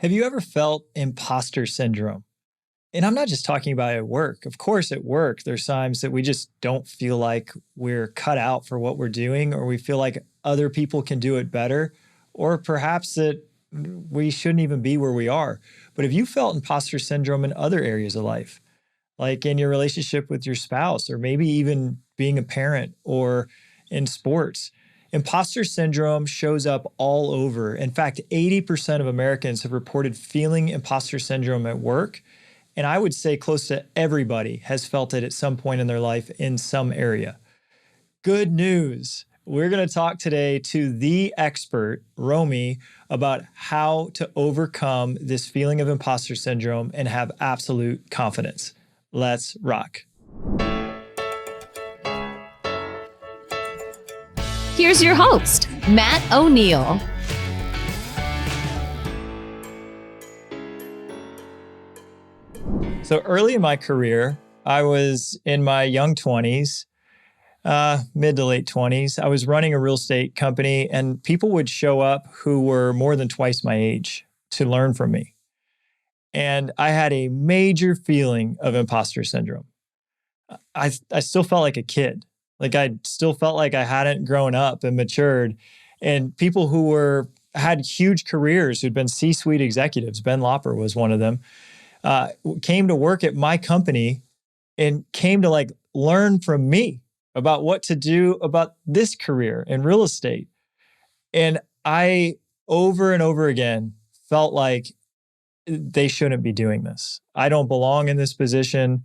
Have you ever felt imposter syndrome? And I'm not just talking about at work. Of course, at work, there's times that we just don't feel like we're cut out for what we're doing, or we feel like other people can do it better, or perhaps that we shouldn't even be where we are. But have you felt imposter syndrome in other areas of life, like in your relationship with your spouse, or maybe even being a parent or in sports? Imposter syndrome shows up all over. In fact, 80% of Americans have reported feeling imposter syndrome at work. And I would say close to everybody has felt it at some point in their life in some area. Good news. We're going to talk today to the expert, Romy, about how to overcome this feeling of imposter syndrome and have absolute confidence. Let's rock. Here's your host, Matt O'Neill. So early in my career, I was in my young 20s, mid to late 20s. I was running a real estate company, and people would show up who were more than twice my age to learn from me. And I had a major feeling of imposter syndrome. I still felt like a kid. Like I still felt like I hadn't grown up and matured. And people who had huge careers, who'd been C-suite executives, Ben Lopper was one of them, came to work at my company and came to learn from me about what to do about this career in real estate. And I, over and over again, felt like they shouldn't be doing this. I don't belong in this position.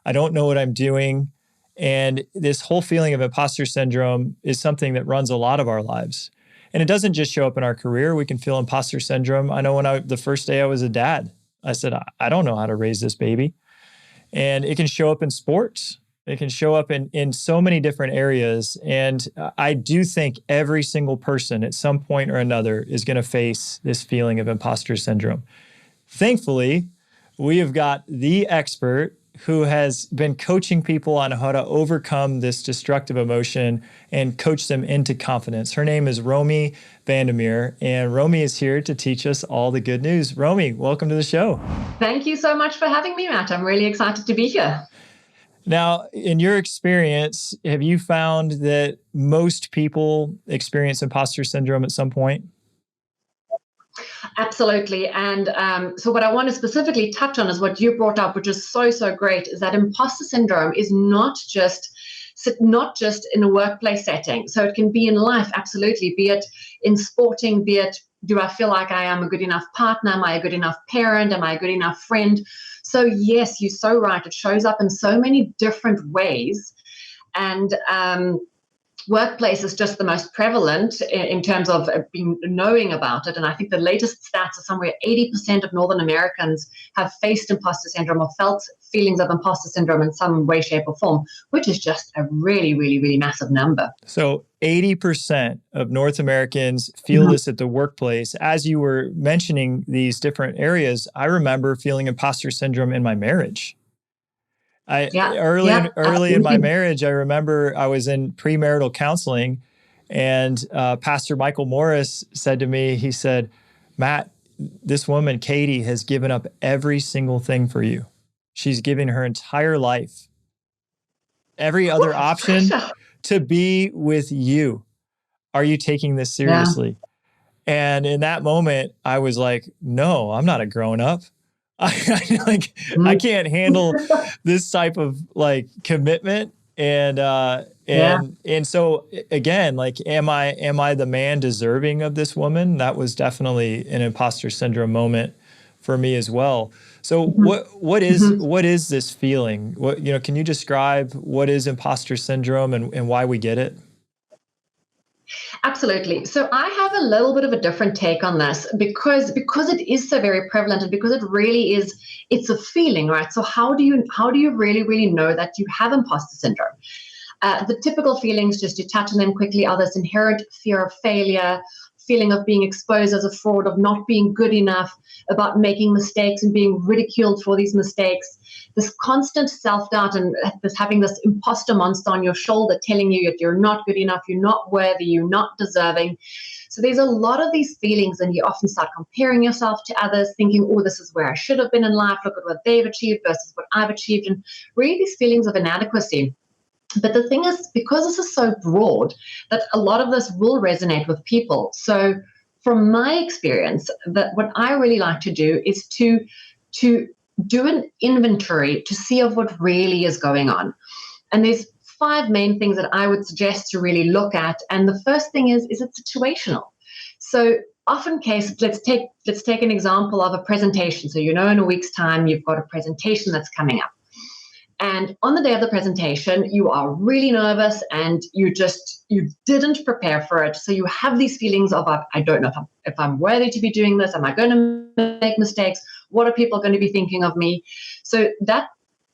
I don't know what I'm doing. And this whole feeling of imposter syndrome is something that runs a lot of our lives. And it doesn't just show up in our career. We can feel imposter syndrome. I know the first day I was a dad, I said, I don't know how to raise this baby. And it can show up in sports. It can show up in so many different areas. And I do think every single person at some point or another is going to face this feeling of imposter syndrome. Thankfully, we have got the expert who has been coaching people on how to overcome this destructive emotion and coach them into confidence. Her name is Romy Vandermeer, and Romy is here to teach us all the good news. Romy, welcome to the show. Thank you so much for having me, Matt. I'm really excited to be here. Now, in your experience, have you found that most people experience imposter syndrome at some point? Absolutely. And so what I want to specifically touch on is what you brought up, which is so great, is that imposter syndrome is not just in a workplace setting. So it can be in life, absolutely, be it in sporting, be it, do I feel like I am a good enough partner? Am I a good enough parent? Am I a good enough friend? So yes, you're so right. It shows up in so many different ways. And workplace is just the most prevalent in terms of knowing about it. And I think the latest stats are somewhere 80% of Northern Americans have faced imposter syndrome or felt feelings of imposter syndrome in some way, shape, or form, which is just a really, really, really massive number. So 80% of North Americans feel this at the workplace. As you were mentioning these different areas, I remember feeling imposter syndrome in my marriage. Early in my marriage, I remember I was in premarital counseling, and Pastor Michael Morris said to me, he said, Matt, this woman, Katie, has given up every single thing for you. She's given her entire life, every other option to be with you. Are you taking this seriously? Yeah. And in that moment, I was like, no, I'm not a grown-up. I can't handle this type of commitment. And so again, am I the man deserving of this woman? That was definitely an imposter syndrome moment for me as well. So what is this feeling? Can you describe what is imposter syndrome and why we get it? Absolutely. So I have a little bit of a different take on this because it is so very prevalent and because it really is, it's a feeling, right? So how do you really, really know that you have imposter syndrome? The typical feelings, just to touch on them quickly, are this inherent fear of failure, feeling of being exposed as a fraud, of not being good enough, about making mistakes and being ridiculed for these mistakes, this constant self-doubt and having this imposter monster on your shoulder telling you that you're not good enough, you're not worthy, you're not deserving. So there's a lot of these feelings, and you often start comparing yourself to others, thinking, oh, this is where I should have been in life. Look at what they've achieved versus what I've achieved. And really these feelings of inadequacy. But the thing is, because this is so broad, that a lot of this will resonate with people. So from my experience, that what I really like to do is to do an inventory to see of what really is going on. And there's 5 main things that I would suggest to really look at. And the first thing is it situational? So often case, let's take an example of a presentation. So in a week's time, you've got a presentation that's coming up. And on the day of the presentation, you are really nervous and you didn't prepare for it. So you have these feelings of, I don't know if I'm worthy to be doing this. Am I going to make mistakes? What are people going to be thinking of me? So that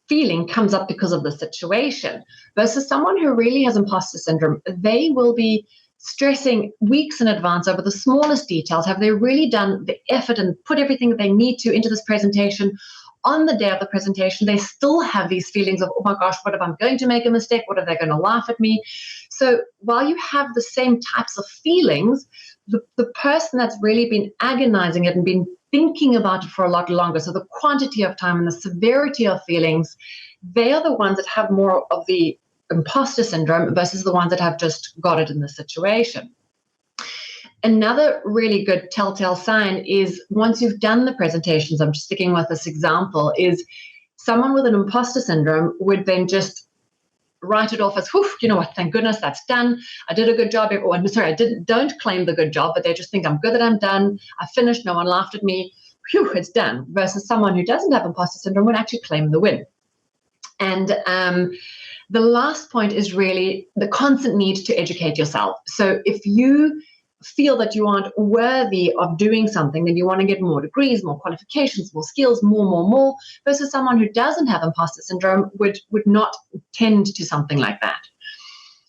feeling comes up because of the situation, versus someone who really has imposter syndrome. They will be stressing weeks in advance over the smallest details. Have they really done the effort and put everything that they need to into this presentation? On the day of the presentation, they still have these feelings of, oh my gosh, what if I'm going to make a mistake? What if they're going to laugh at me? So while you have the same types of feelings, the person that's really been agonizing it and been thinking about it for a lot longer, so the quantity of time and the severity of feelings, they are the ones that have more of the imposter syndrome versus the ones that have just got it in the situation. Another really good telltale sign is once you've done the presentations, I'm just sticking with this example, is someone with an imposter syndrome would then just write it off as, whew, you know what, thank goodness that's done. I did a good job. Or I'm sorry, don't claim the good job, but they just think I'm good that I'm done. I finished. No one laughed at me. Phew, it's done. Versus someone who doesn't have imposter syndrome would actually claim the win. And the last point is really the constant need to educate yourself. So if you feel that you aren't worthy of doing something, then you want to get more degrees, more qualifications, more skills, more, versus someone who doesn't have imposter syndrome would not tend to something like that.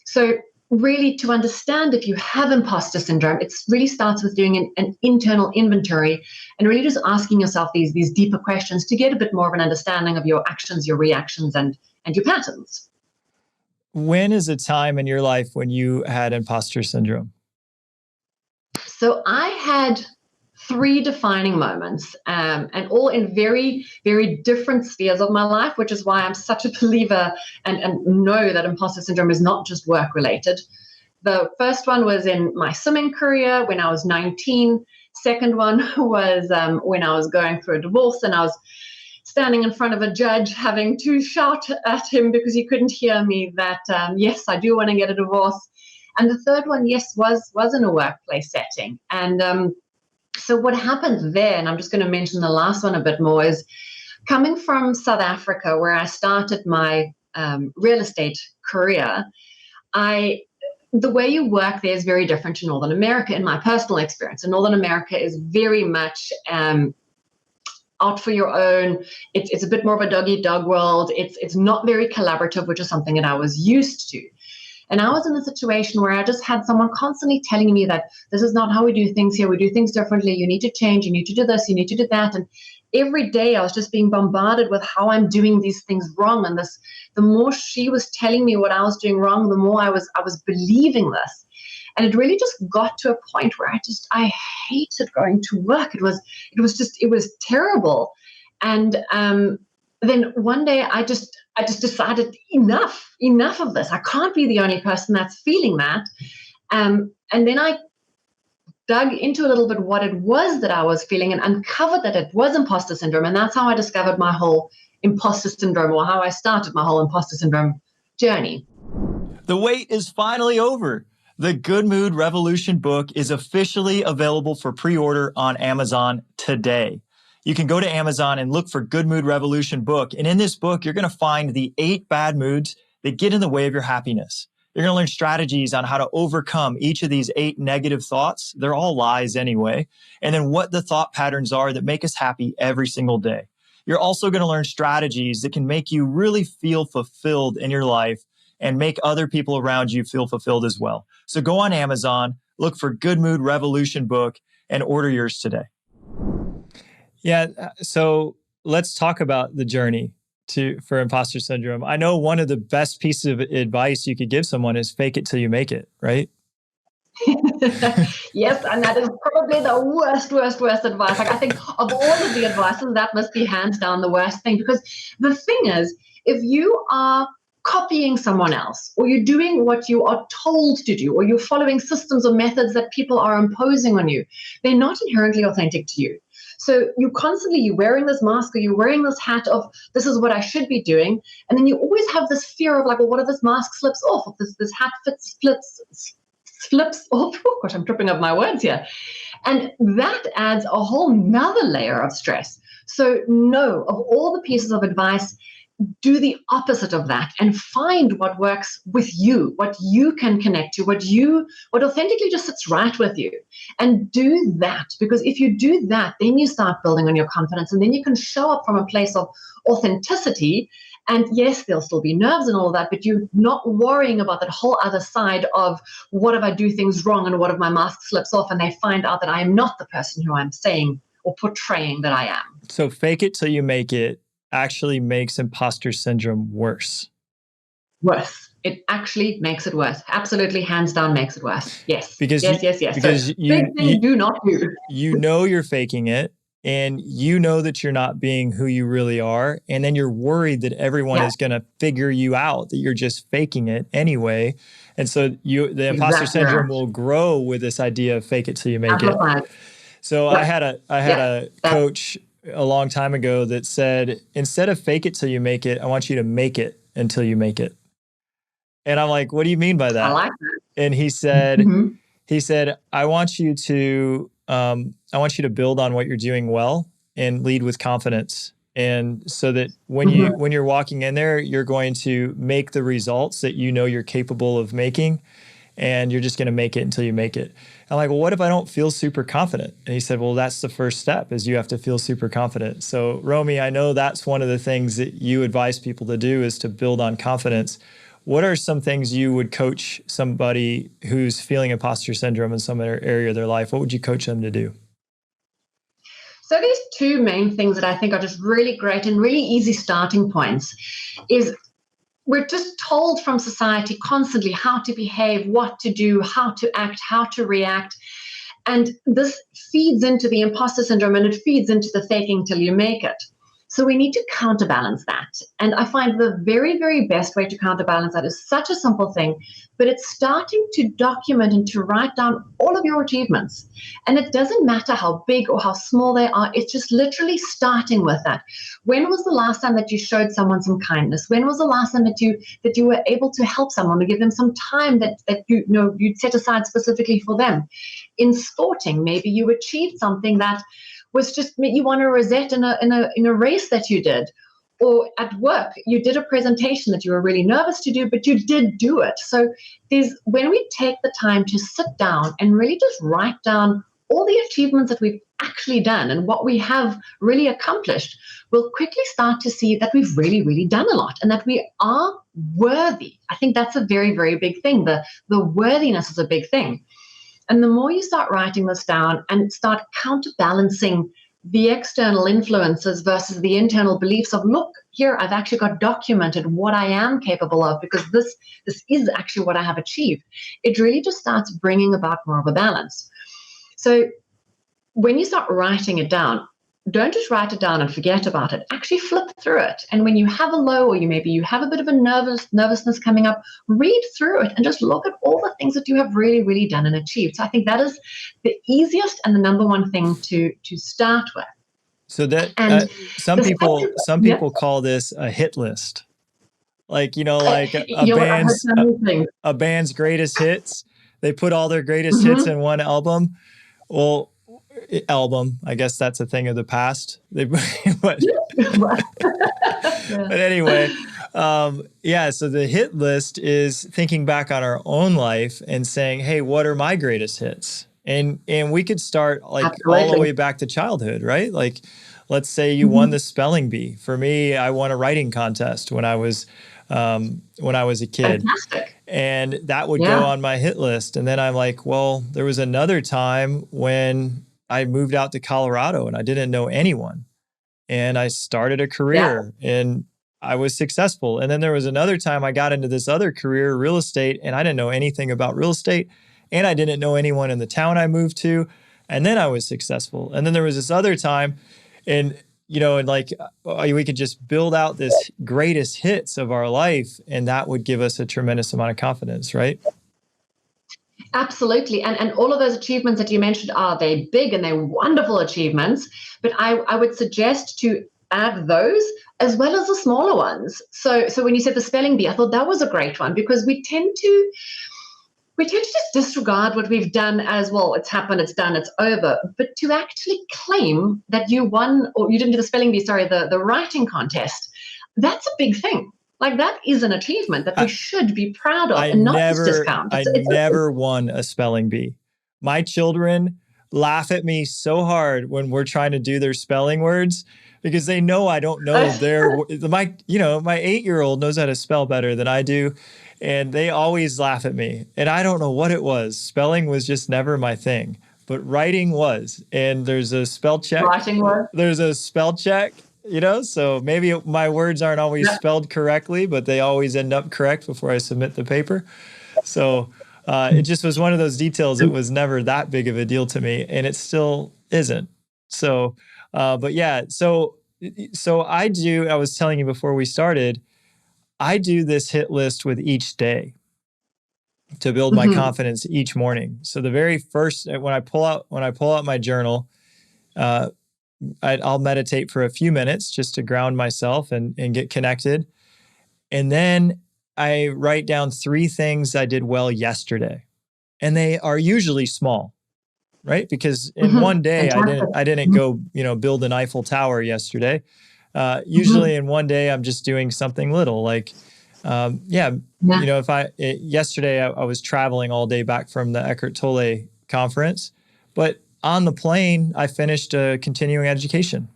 So really, to understand if you have imposter syndrome, it really starts with doing an internal inventory and really just asking yourself these deeper questions to get a bit more of an understanding of your actions, your reactions, and your patterns. When is a time in your life when you had imposter syndrome? So I had 3 defining moments, and all in very, very different spheres of my life, which is why I'm such a believer and know that imposter syndrome is not just work related. The first one was in my swimming career when I was 19. Second one was when I was going through a divorce and I was standing in front of a judge having to shout at him because he couldn't hear me that, yes, I do want to get a divorce. And the third one, yes, was in a workplace setting. And so what happened there, and I'm just going to mention the last one a bit more, is coming from South Africa, where I started my real estate career, the way you work there is very different to Northern America in my personal experience. And Northern America is very much out for your own. It's a bit more of a dog-eat-dog world. It's not very collaborative, which is something that I was used to. And I was in a situation where I just had someone constantly telling me that this is not how we do things here. We do things differently. You need to change. You need to do this. You need to do that. And every day I was just being bombarded with how I'm doing these things wrong. And the more she was telling me what I was doing wrong, the more I was believing this. And it really just got to a point where I hated going to work. It was terrible. And then one day I just decided enough of this. I can't be the only person that's feeling that. And then I dug into a little bit what it was that I was feeling and uncovered that it was imposter syndrome. And that's how I discovered my whole imposter syndrome, or how I started my whole imposter syndrome journey. The wait is finally over. The Good Mood Revolution book is officially available for pre-order on Amazon today. You can go to Amazon and look for Good Mood Revolution book. And in this book, you're going to find the 8 bad moods that get in the way of your happiness. You're going to learn strategies on how to overcome each of these 8 negative thoughts. They're all lies anyway. And then what the thought patterns are that make us happy every single day. You're also going to learn strategies that can make you really feel fulfilled in your life and make other people around you feel fulfilled as well. So go on Amazon, look for Good Mood Revolution book, and order yours today. Yeah, so let's talk about the journey for imposter syndrome. I know one of the best pieces of advice you could give someone is fake it till you make it, right? Yes, and that is probably the worst advice. Like, I think of all of the advices, that must be hands down the worst thing. Because the thing is, if you are copying someone else, or you're doing what you are told to do, or you're following systems or methods that people are imposing on you, they're not inherently authentic to you. So you're wearing this mask, or you're wearing this hat of, this is what I should be doing. And then you always have this fear of like, well, what if this mask slips off? If this hat flips off? Oh gosh, I'm tripping up my words here. And that adds a whole nother layer of stress. So no, of all the pieces of advice, do the opposite of that and find what works with you, what you can connect to, what authentically just sits right with you, and do that. Because if you do that, then you start building on your confidence, and then you can show up from a place of authenticity. And yes, there'll still be nerves and all that, but you're not worrying about that whole other side of, what if I do things wrong, and what if my mask slips off and they find out that I am not the person who I'm saying or portraying that I am. So fake it till you make it actually makes imposter syndrome worse. Worse. It actually makes it worse. Absolutely, hands down, makes it worse. Yes. Because yes. Because so big thing, do not do. You know you're faking it, and you know that you're not being who you really are, and then you're worried that everyone is going to figure you out, that you're just faking it anyway. And so the imposter syndrome will grow with this idea of fake it till you make it. So I had a coach a long time ago that said, instead of fake it till you make it, I want you to make it until you make it. And I'm like, what do you mean by that? I like that. And he said, I want you to build on what you're doing well and lead with confidence. And so that when you're walking in there, you're going to make the results that you know you're capable of making, and you're just going to make it until you make it. I'm like, well, what if I don't feel super confident? And he said, well, that's the first step, is you have to feel super confident. So Romy, I know that's one of the things that you advise people to do, is to build on confidence. What are some things you would coach somebody who's feeling imposter syndrome in some area of their life? What would you coach them to do? So there's two main things that I think are just really great and really easy starting points. Is we're just told from society constantly how to behave, what to do, how to act, how to react. And this feeds into the imposter syndrome, and it feeds into the faking till you make it. So we need to counterbalance that. And I find the very, very best way to counterbalance that is such a simple thing, but it's starting to document and to write down all of your achievements. And it doesn't matter how big or how small they are. It's just literally starting with that. When was the last time that you showed someone some kindness? When was the last time that you were able to help someone, or give them some time that you'd set aside specifically for them? In sporting, maybe you achieved something that was just, you won a rosette in a race that you did. Or at work, you did a presentation that you were really nervous to do, but you did do it. So when we take the time to sit down and really just write down all the achievements that we've actually done and what we have really accomplished, we'll quickly start to see that we've really, really done a lot, and that we are worthy. I think that's a very, very big thing. The worthiness is a big thing. And the more you start writing this down and start counterbalancing the external influences versus the internal beliefs of, look, here, I've actually got documented what I am capable of, because this is actually what I have achieved. It really just starts bringing about more of a balance. So when you start writing it down, don't just write it down and forget about it. Actually flip through it. And when you have a low, or maybe you have a bit of a nervousness coming up, read through it and just look at all the things that you have really, really done and achieved. So I think that is the easiest and the number one thing to start with. So that some people call this a hit list. Like, like a band's greatest hits. They put all their greatest hits in one album. Well, I guess that's a thing of the past. But anyway, so the hit list is thinking back on our own life and saying, hey, what are my greatest hits? And we could start all the way back to childhood, right? Like, let's say you won the spelling bee. For me, I won a writing contest when I was a kid. Fantastic. And that would go on my hit list. And then I'm like, well, there was another time when I moved out to Colorado and I didn't know anyone. And I started a career and I was successful. And then there was another time I got into this other career, real estate, and I didn't know anything about real estate. and I didn't know anyone in the town I moved to. And then I was successful. And then there was this other time, and we could just build out this greatest hits of our life, and that would give us a tremendous amount of confidence, right? Absolutely. And all of those achievements that you mentioned, they're big and they're wonderful achievements, but I would suggest to add those as well as the smaller ones. So when you said the spelling bee, I thought that was a great one, because we tend to just disregard what we've done as, well, it's happened, it's done, it's over. But to actually claim that you won, or you didn't do the spelling bee, sorry, the writing contest, that's a big thing. Like, that is an achievement that we should be proud of and not just discount. I never won a spelling bee. My children laugh at me so hard when we're trying to do their spelling words, because they know I don't know my 8-year-old knows how to spell better than I do. And they always laugh at me. And I don't know what it was. Spelling was just never my thing. But writing was. And there's a spell check. Writing was? There's a spell check, so maybe my words aren't always spelled correctly, but they always end up correct before I submit the paper. So it just was one of those details. It was never that big of a deal to me. And it still isn't. So, but yeah. So I was telling you before we started, I do this hit list with each day to build my confidence each morning. So the very first, when I pull out my journal, I'll meditate for a few minutes just to ground myself and get connected. And then I write down 3 things I did well yesterday. And they are usually small, right? Because in one day, I didn't go, build an Eiffel Tower yesterday. Usually in one day, I'm just doing something little, like, yesterday I was traveling all day back from the Eckhart Tolle conference, but on the plane, I finished a continuing education.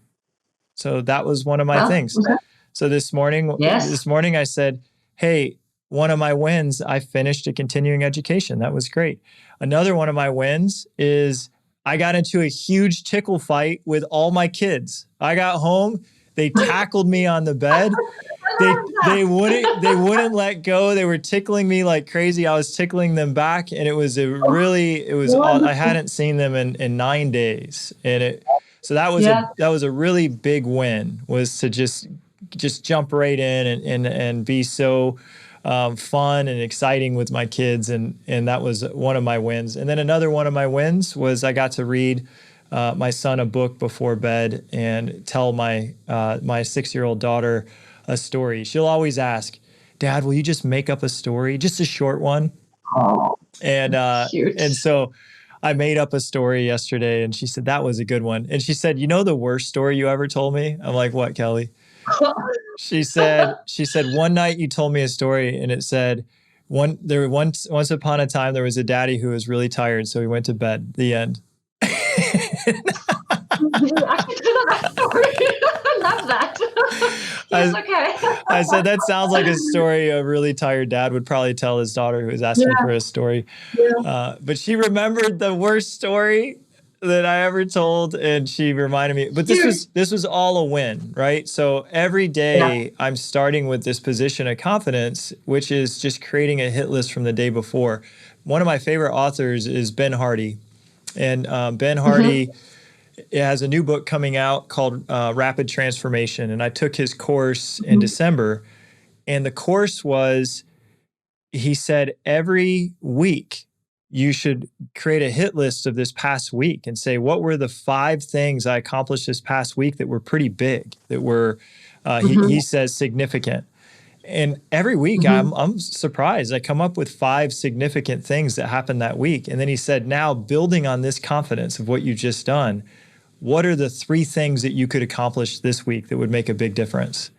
So that was one of my things. Okay. So this morning I said, hey, one of my wins, I finished a continuing education. That was great. Another one of my wins is I got into a huge tickle fight with all my kids. I got home, they tackled me on the bed. They wouldn't let go. They were tickling me like crazy. I was tickling them back, and I hadn't seen them in 9 days. And that was a really big win, was to just jump right in and be so fun and exciting with my kids. And that was one of my wins. And then another one of my wins was I got to read my son a book before bed and tell my 6-year-old daughter a story. She'll always ask, Dad, will you just make up a story? Just a short one. Oh, and so I made up a story yesterday, and she said, that was a good one. And she said, the worst story you ever told me? I'm like, what, Kelly? She said, one night you told me a story, and it said, once upon a time, there was a daddy who was really tired, so he went to bed. The end. I love that. Yes, okay. I said, that sounds like a story a really tired dad would probably tell his daughter who was asking for a story. Yeah. But she remembered the worst story that I ever told, and she reminded me. But this was all a win, right? So every day I'm starting with this position of confidence, which is just creating a hit list from the day before. One of my favorite authors is Ben Hardy. And Ben Hardy has a new book coming out called Rapid Transformation. And I took his course in December. And the course was, he said, every week you should create a hit list of this past week and say, what were the 5 things I accomplished this past week that were pretty big, that were, he says, significant. And every week I'm surprised. I come up with 5 significant things that happened that week. And then he said, now building on this confidence of what you've just done, what are the 3 things that you could accomplish this week that would make a big difference?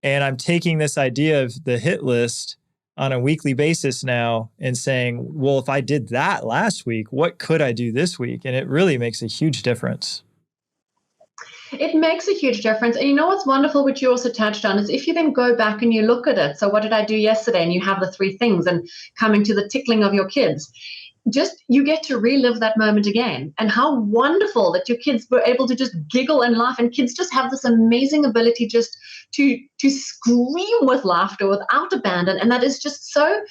And I'm taking this idea of the hit list on a weekly basis now and saying, well, if I did that last week, what could I do this week? And it really makes a huge difference. It makes a huge difference. And what's wonderful, which you also touched on, is if you then go back and you look at it. So what did I do yesterday? And you have the 3 things, and coming to the tickling of your kids. Just, you get to relive that moment again. And how wonderful that your kids were able to just giggle and laugh. And kids just have this amazing ability just to scream with laughter without abandon. And that is just so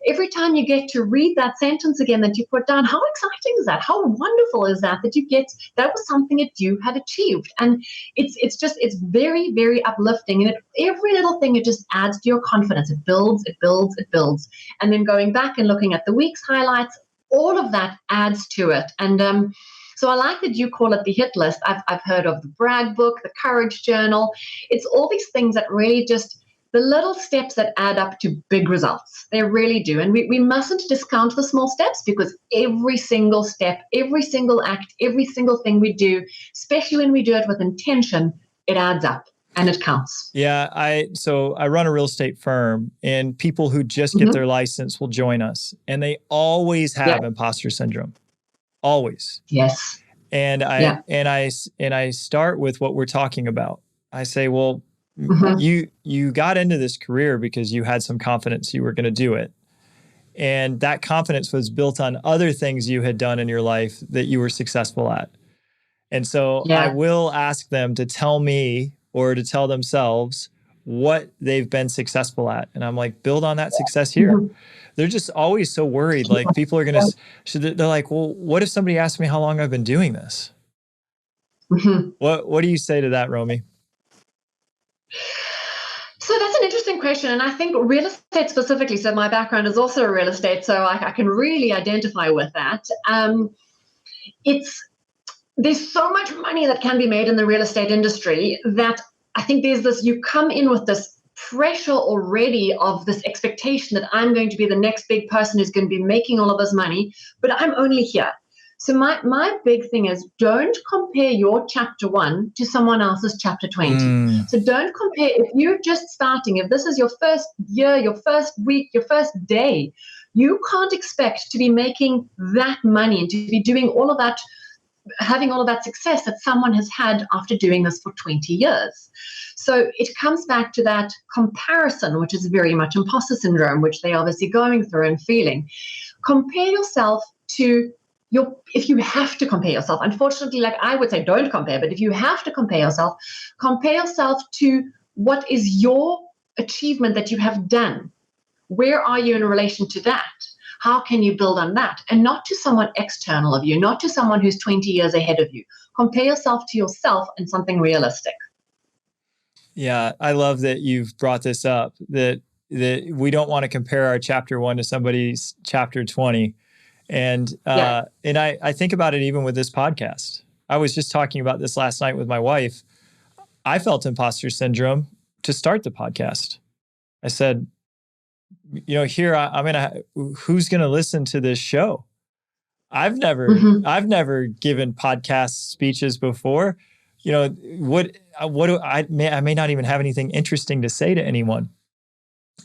every time you get to read that sentence again that you put down, how exciting is that? How wonderful is that that was something that you had achieved? And it's very, very uplifting. And every little thing, it just adds to your confidence. It builds, it builds, it builds. And then going back and looking at the week's highlights, all of that adds to it. And so I like that you call it the hit list. I've heard of the brag book, the courage journal. It's all these things that really just, the little steps that add up to big results. They really do. And we mustn't discount the small steps, because every single step, every single act, every single thing we do, especially when we do it with intention, it adds up and it counts. Yeah, so I run a real estate firm, and people who just get their license will join us, and they always have imposter syndrome. Always. Yes. And I start with what we're talking about. I say, well, you got into this career because you had some confidence you were going to do it. And that confidence was built on other things you had done in your life that you were successful at. And so I will ask them to tell me, or to tell themselves, what they've been successful at. And I'm like, build on that success here. They're just always so worried. Like, people are going to, they're like, well, what if somebody asks me how long I've been doing this? What do you say to that, Romy? So that's an interesting question. And I think real estate specifically, so my background is also real estate, so I can really identify with that. There's so much money that can be made in the real estate industry that I think there's this, you come in with this pressure already of this expectation that I'm going to be the next big person who's going to be making all of this money, but I'm only here. So my big thing is, don't compare your chapter 1 to someone else's chapter 20. So don't compare. If you're just starting, if this is your first year, your first week, your first day, you can't expect to be making that money and to be doing all of that, having all of that success that someone has had after doing this for 20 years. So it comes back to that comparison, which is very much imposter syndrome, which they're obviously going through and feeling. Compare yourself to if you have to compare yourself. Unfortunately, like I would say, don't compare, but if you have to compare yourself to what is your achievement that you have done. Where are you in relation to that? How can you build on that? And not to someone external of you, not to someone who's 20 years ahead of you. Compare yourself to yourself and something realistic. Yeah, I love that you've brought this up, that we don't want to compare our chapter 1 to somebody's chapter 20. And I think about it even with this podcast. I was just talking about this last night with my wife. I felt imposter syndrome to start the podcast. I said, here who's going to listen to this show? I've never given podcast speeches before. I may not even have anything interesting to say to anyone.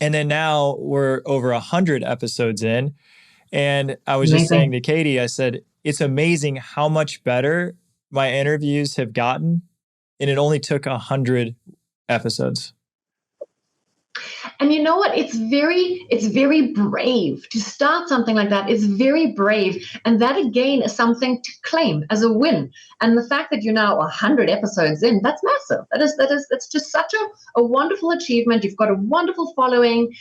And then now we're over 100 episodes in. And I was just saying to Katie, I said, it's amazing how much better my interviews have gotten. And it only took 100 episodes. And you know what? It's very brave to start something like that. It's very brave. And that again is something to claim as a win. And the fact that you're now 100 episodes in, that's massive. That's just such a wonderful achievement. You've got a wonderful following.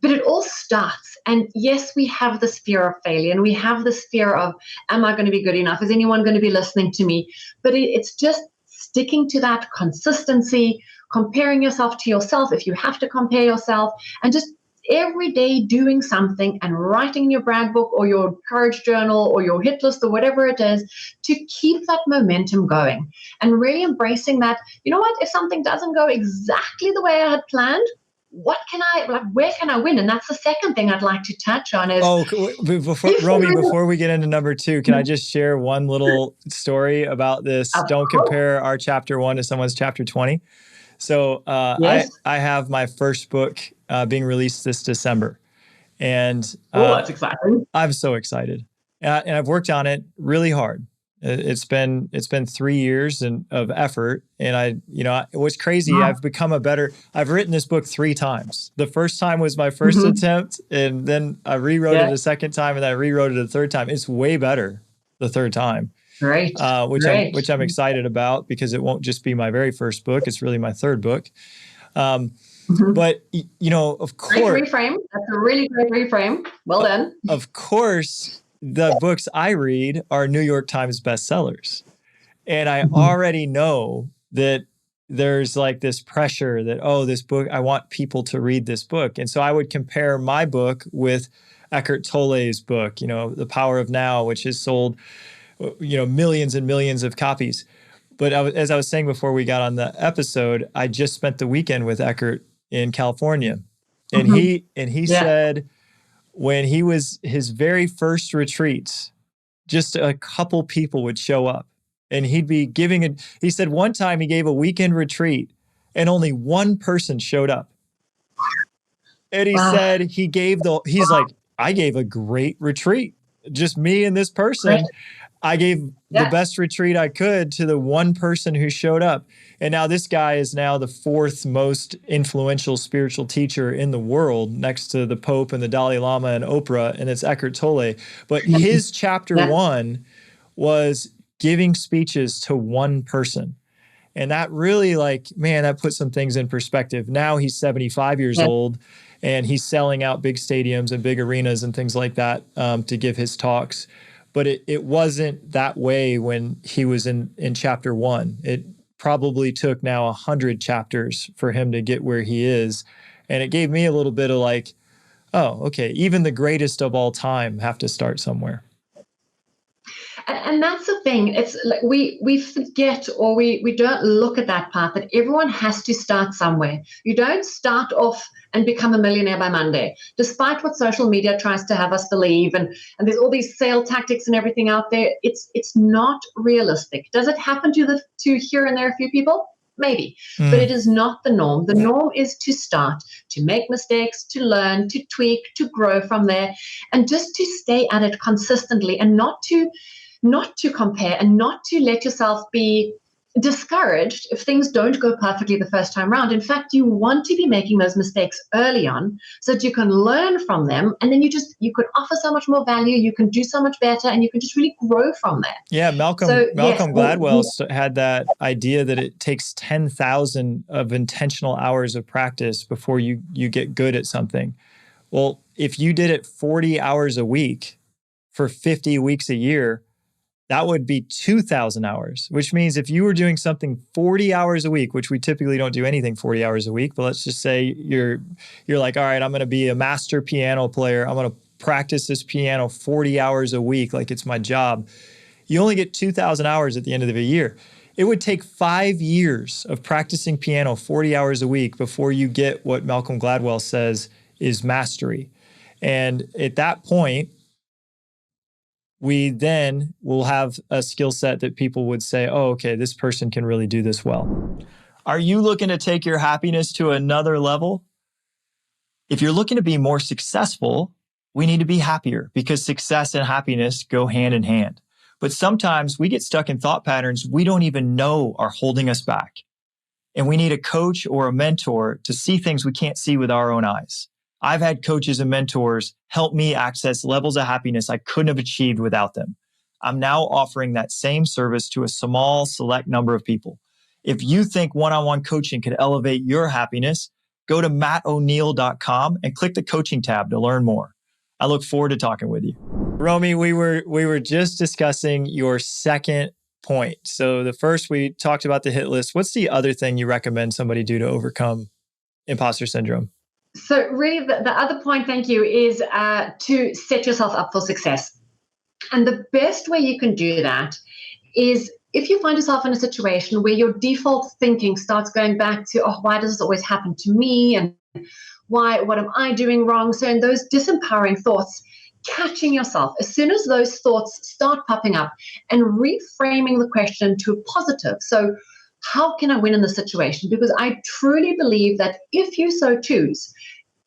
But it all starts. And yes, we have this fear of failure, and we have this fear of, am I going to be good enough? Is anyone going to be listening to me? But it's just sticking to that consistency, comparing yourself to yourself if you have to compare yourself, and just every day doing something and writing in your brag book or your courage journal or your hit list or whatever it is to keep that momentum going and really embracing that. You know what? If something doesn't go exactly the way I had planned, where can I win? And that's the second thing I'd like to touch on is... before we get into number 2, can I just share one little story about this? Don't compare our chapter 1 to someone's chapter 20. So I have my first book being released this December. And that's exciting. I'm so excited. And I've worked on it really hard. It's been 3 years of effort. And what's crazy, I've written this book 3 times. The first time was my first attempt, and then I rewrote it a second time, and then I rewrote it a third time. It's way better the third time. Great. Which I'm excited about, because it won't just be my very first book. It's really my third book. But, of Great course, reframe. That's a really great reframe. Well done. of course, the books I read are New York Times bestsellers. And I already know that there's like this pressure that, this book, I want people to read this book. And so I would compare my book with Eckhart Tolle's book, The Power of Now, which has sold, millions and millions of copies. But as I was saying before we got on the episode, I just spent the weekend with Eckhart in California. And he said when he was his very first retreats, just a couple people would show up and he'd be he said one time he gave a weekend retreat and only one person showed up. And he said he's like, I gave a great retreat, just me and this person. Right. I gave the best retreat I could to the one person who showed up. And now this guy is now the fourth most influential spiritual teacher in the world, next to the Pope and the Dalai Lama and Oprah, and it's Eckhart Tolle. But his chapter 1 was giving speeches to one person. And that really that put some things in perspective. Now he's 75 years old and he's selling out big stadiums and big arenas and things like that to give his talks. But it wasn't that way when he was in chapter 1. It probably took now 100 chapters for him to get where he is. And it gave me a little bit of okay, even the greatest of all time have to start somewhere. And that's the thing. It's like we forget, or we don't look at that part, that everyone has to start somewhere. You don't start off and become a millionaire by Monday, despite what social media tries to have us believe. And there's all these sale tactics and everything out there. It's not realistic. Does it happen to here and there a few people? Maybe, but it is not the norm. The norm is to start, to make mistakes, to learn, to tweak, to grow from there, and just to stay at it consistently, and not to compare, and not to let yourself be discouraged if things don't go perfectly the first time round. In fact, you want to be making those mistakes early on so that you can learn from them, and then you could offer so much more value, you can do so much better, and you can just really grow from there. Yeah, Malcolm Gladwell had that idea that it takes 10,000 of intentional hours of practice before you get good at something. Well, if you did it 40 hours a week for 50 weeks a year, that would be 2,000 hours, which means if you were doing something 40 hours a week, which we typically don't do anything 40 hours a week, but let's just say you're like, all right, I'm going to be a master piano player. I'm going to practice this piano 40 hours a week like it's my job. You only get 2,000 hours at the end of the year. It would take 5 years of practicing piano 40 hours a week before you get what Malcolm Gladwell says is mastery. And at that point, we then will have a skill set that people would say, oh, okay, this person can really do this well. Are you looking to take your happiness to another level? If you're looking to be more successful, we need to be happier, because success and happiness go hand in hand. But sometimes we get stuck in thought patterns we don't even know are holding us back. And we need a coach or a mentor to see things we can't see with our own eyes. I've had coaches and mentors help me access levels of happiness I couldn't have achieved without them. I'm now offering that same service to a small, select number of people. If you think one-on-one coaching could elevate your happiness, go to matto'neill.com and click the coaching tab to learn more. I look forward to talking with you. Romy, we were just discussing your second point. So the first, we talked about the hit list. What's the other thing you recommend somebody do to overcome imposter syndrome? So really the other point, thank you, is to set yourself up for success. And the best way you can do that is if you find yourself in a situation where your default thinking starts going back to, oh, why does this always happen to me? And what am I doing wrong? So in those disempowering thoughts, catching yourself as soon as those thoughts start popping up and reframing the question to a positive. So how can I win in this situation? Because I truly believe that if you so choose,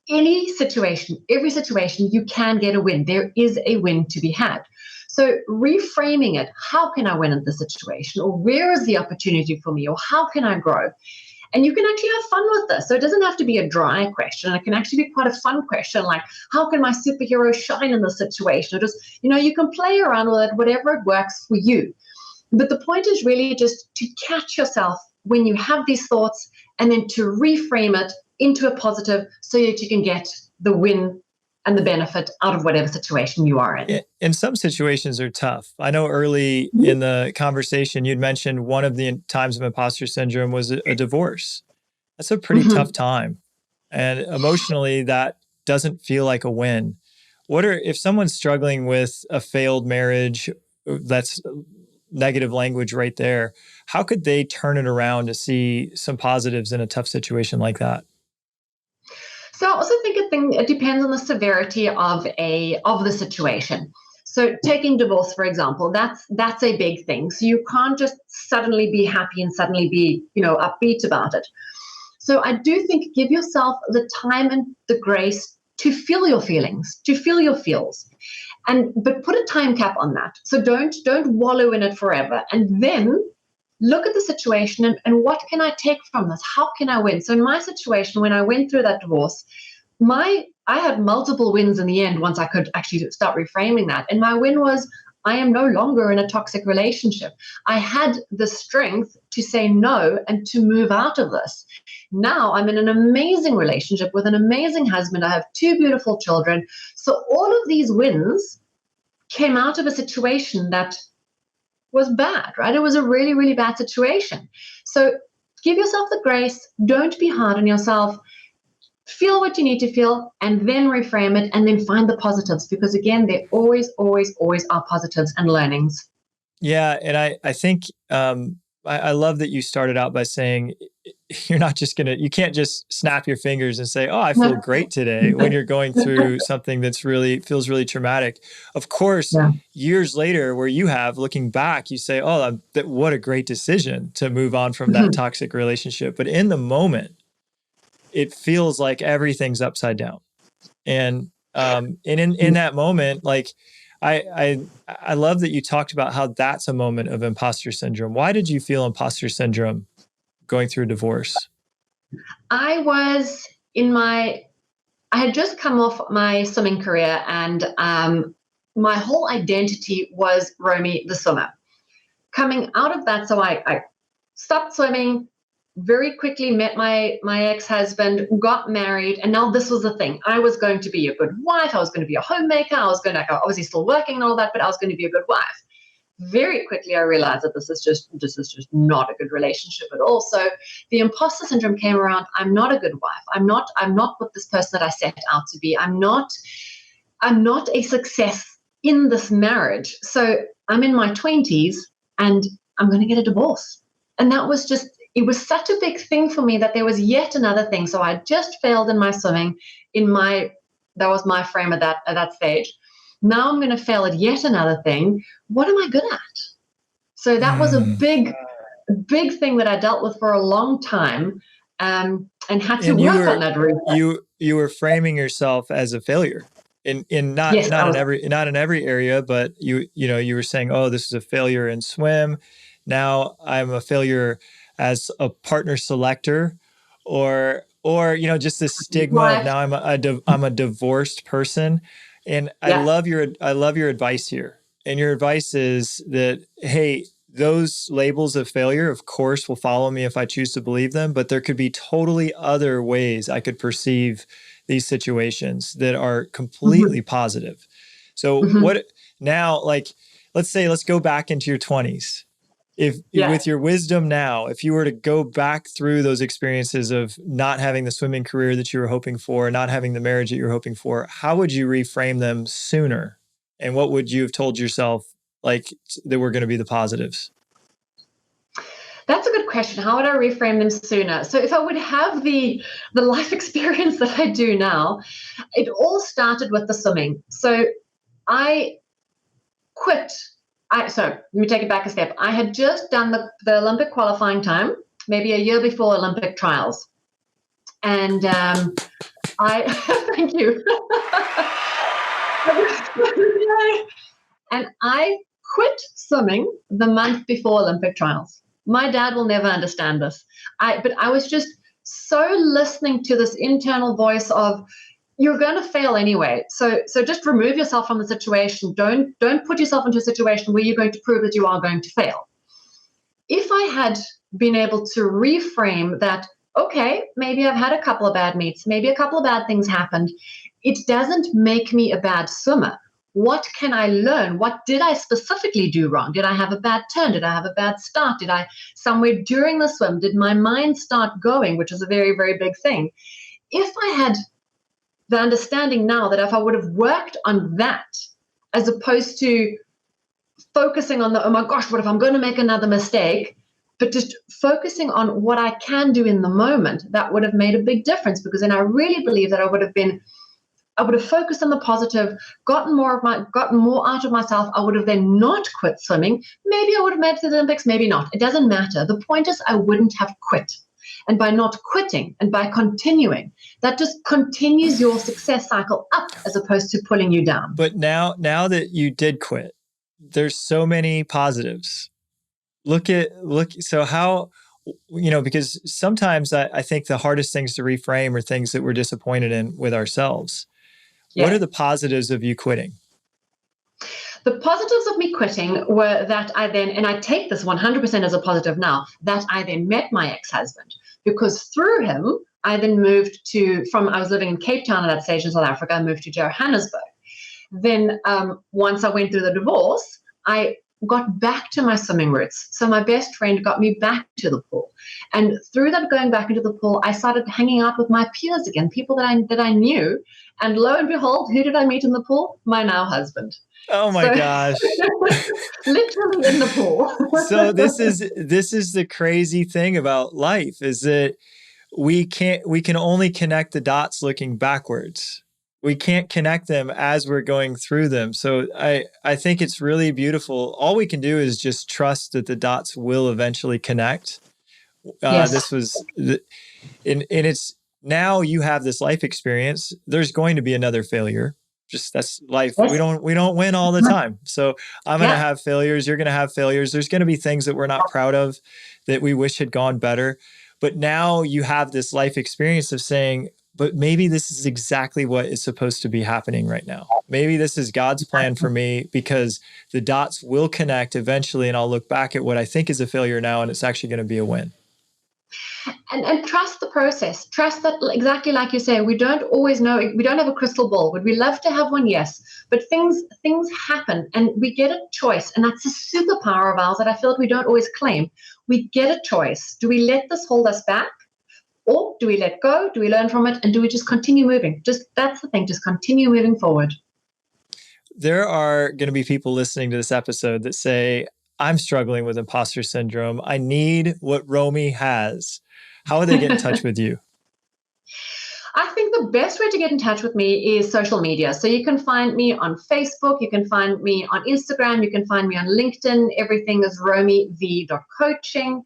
every situation, you can get a win. There is a win to be had. So reframing it, how can I win in this situation? Or where is the opportunity for me? Or how can I grow? And you can actually have fun with this. So it doesn't have to be a dry question. It can actually be quite a fun question, like, how can my superhero shine in this situation? Or just, you can play around with it, whatever it works for you. But the point is really just to catch yourself when you have these thoughts, and then to reframe it into a positive so that you can get the win and the benefit out of whatever situation you are in. And some situations are tough. I know early in the conversation, you'd mentioned one of the times of imposter syndrome was a divorce. That's a pretty tough time. And emotionally, that doesn't feel like a win. If someone's struggling with a failed marriage, that's negative language right there, how could they turn it around to see some positives in a tough situation like that? So I also think it depends on the severity of the situation. So taking divorce, for example, that's a big thing. So you can't just suddenly be happy and suddenly be, upbeat about it. So I do think give yourself the time and the grace to feel your feelings, to feel your feels. But put a time cap on that. So don't wallow in it forever. And then look at the situation and what can I take from this? How can I win? So in my situation, when I went through that divorce, I had multiple wins in the end once I could actually start reframing that. And my win was I am no longer in a toxic relationship. I had the strength to say no and to move out of this. Now I'm in an amazing relationship with an amazing husband. I have 2 beautiful children. So all of these wins came out of a situation that was bad, right? It was a really, really bad situation. So give yourself the grace. Don't be hard on yourself. Feel what you need to feel and then reframe it and then find the positives, because again, there always, always, always are positives and learnings. Yeah. And I think I love that you started out by saying you can't just snap your fingers and say, oh, I feel great today when you're going through something that's feels really traumatic. Of course, years later where you have, looking back, you say, oh, what a great decision to move on from that toxic relationship. But in the moment, it feels like everything's upside down. And in that moment, like I love that you talked about how that's a moment of imposter syndrome. Why did you feel imposter syndrome going through a divorce? I had just come off my swimming career, and my whole identity was Romy the swimmer. Coming out of that, so I stopped swimming, very quickly met my ex-husband, got married, and now this was the thing. I was going to be a good wife. I was going to be a homemaker. I was obviously still working and all that, but I was going to be a good wife. Very quickly, I realized that this is just not a good relationship at all. So the imposter syndrome came around. I'm not a good wife. I'm not what this person that I set out to be. I'm not a success in this marriage. So I'm in my 20s and I'm going to get a divorce. And that was it was such a big thing for me that there was yet another thing. So I just failed in my swimming. That was my frame at that stage. Now I'm going to fail at yet another thing. What am I good at? So that was a big thing that I dealt with for a long time, and had to work on that route. You were framing yourself as a failure in not in every area, but you were saying, oh, this is a failure in swim. Now I'm a failure as a partner selector, or just this stigma of now I'm a divorced person. And I love your advice here. And your advice is that, hey, those labels of failure, of course, will follow me if I choose to believe them, but there could be totally other ways I could perceive these situations that are completely positive. So what now, like, let's go back into your 20s. With your wisdom now, if you were to go back through those experiences of not having the swimming career that you were hoping for, not having the marriage that you were hoping for, how would you reframe them sooner? And what would you have told yourself, like, that were going to be the positives? That's a good question. How would I reframe them sooner? So if I would have the life experience that I do now, it all started with the swimming. So I quit. So let me take it back a step. I had just done the Olympic qualifying time, maybe a year before Olympic trials. And thank you. And I quit swimming the month before Olympic trials. My dad will never understand this. But I was just so listening to this internal voice of, you're going to fail anyway. So just remove yourself from the situation. Don't put yourself into a situation where you're going to prove that you are going to fail. If I had been able to reframe that okay, maybe I've had a couple of bad meets, maybe a couple of bad things happened. It doesn't make me a bad swimmer. What can I learn? What did I specifically do wrong? Did I have a bad turn? Did I have a bad start? Did I, somewhere during the swim, did my mind start going, which is a very, very big thing? If I had the understanding now that if I would have worked on that, as opposed to focusing on the, oh my gosh, what if I'm going to make another mistake? But just focusing on what I can do in the moment, that would have made a big difference, because then I really believe that I would have focused on the positive, gotten more out of myself. I would have then not quit swimming. Maybe I would have made it to the Olympics, maybe not. It doesn't matter. The point is I wouldn't have quit. And by not quitting and by continuing, that just continues your success cycle up as opposed to pulling you down. But now that you did quit, there's so many positives. So how, because sometimes I think the hardest things to reframe are things that we're disappointed in with ourselves. Yeah. What are the positives of you quitting? The positives of me quitting were that I then, and I take this 100% as a positive now, that I then met my ex-husband, because through him, I then moved I was living in Cape Town at that stage in South Africa, I moved to Johannesburg. Then once I went through the divorce, I got back to my swimming roots. So my best friend got me back to the pool. And through that going back into the pool, I started hanging out with my peers again, people that I knew. And lo and behold, who did I meet in the pool? My now husband. Oh my gosh. Literally in the pool. So this is the crazy thing about life, is that we can only connect the dots looking backwards. We can't connect them as we're going through them. So I think it's really beautiful. All we can do is just trust that the dots will eventually connect. Yes. And it's, now you have this life experience. There's going to be another failure. Just, that's life. Yes. We don't win all the time. So I'm going to have failures. You're going to have failures. There's going to be things that we're not proud of, that we wish had gone better. But now you have this life experience of saying, but maybe this is exactly what is supposed to be happening right now. Maybe this is God's plan for me, because the dots will connect eventually, and I'll look back at what I think is a failure now, and it's actually going to be a win. And trust the process. Trust that, exactly like you say, we don't always know. We don't have a crystal ball. Would we love to have one? Yes. But things happen, and we get a choice. And that's a superpower of ours that I feel like we don't always claim. We get a choice. Do we let this hold us back? Or do we let go? Do we learn from it? And do we just continue moving? That's the thing. Just continue moving forward. There are going to be people listening to this episode that say, I'm struggling with imposter syndrome. I need what Romy has. How would they get in touch with you? I think the best way to get in touch with me is social media. So you can find me on Facebook. You can find me on Instagram. You can find me on LinkedIn. Everything is romyv.coaching.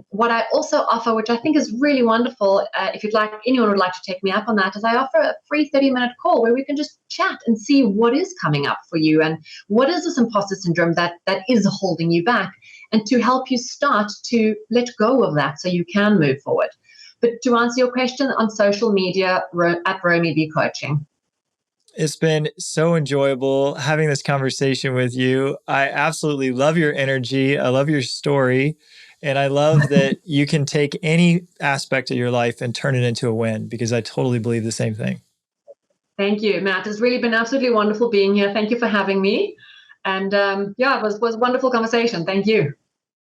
What I also offer, which I think is really wonderful, if anyone would like to take me up on that, is I offer a free 30-minute call where we can just chat and see what is coming up for you and what is this imposter syndrome that is holding you back, and to help you start to let go of that so you can move forward. But to answer your question, on social media, at RomyV Coaching. It's been so enjoyable having this conversation with you. I absolutely love your energy. I love your story. And I love that you can take any aspect of your life and turn it into a win, because I totally believe the same thing. Thank you, Matt. It's really been absolutely wonderful being here. Thank you for having me. And it was a wonderful conversation. Thank you.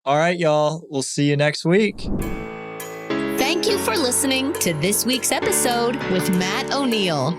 All right, y'all. We'll see you next week. Thank you for listening to this week's episode with Matt O'Neill.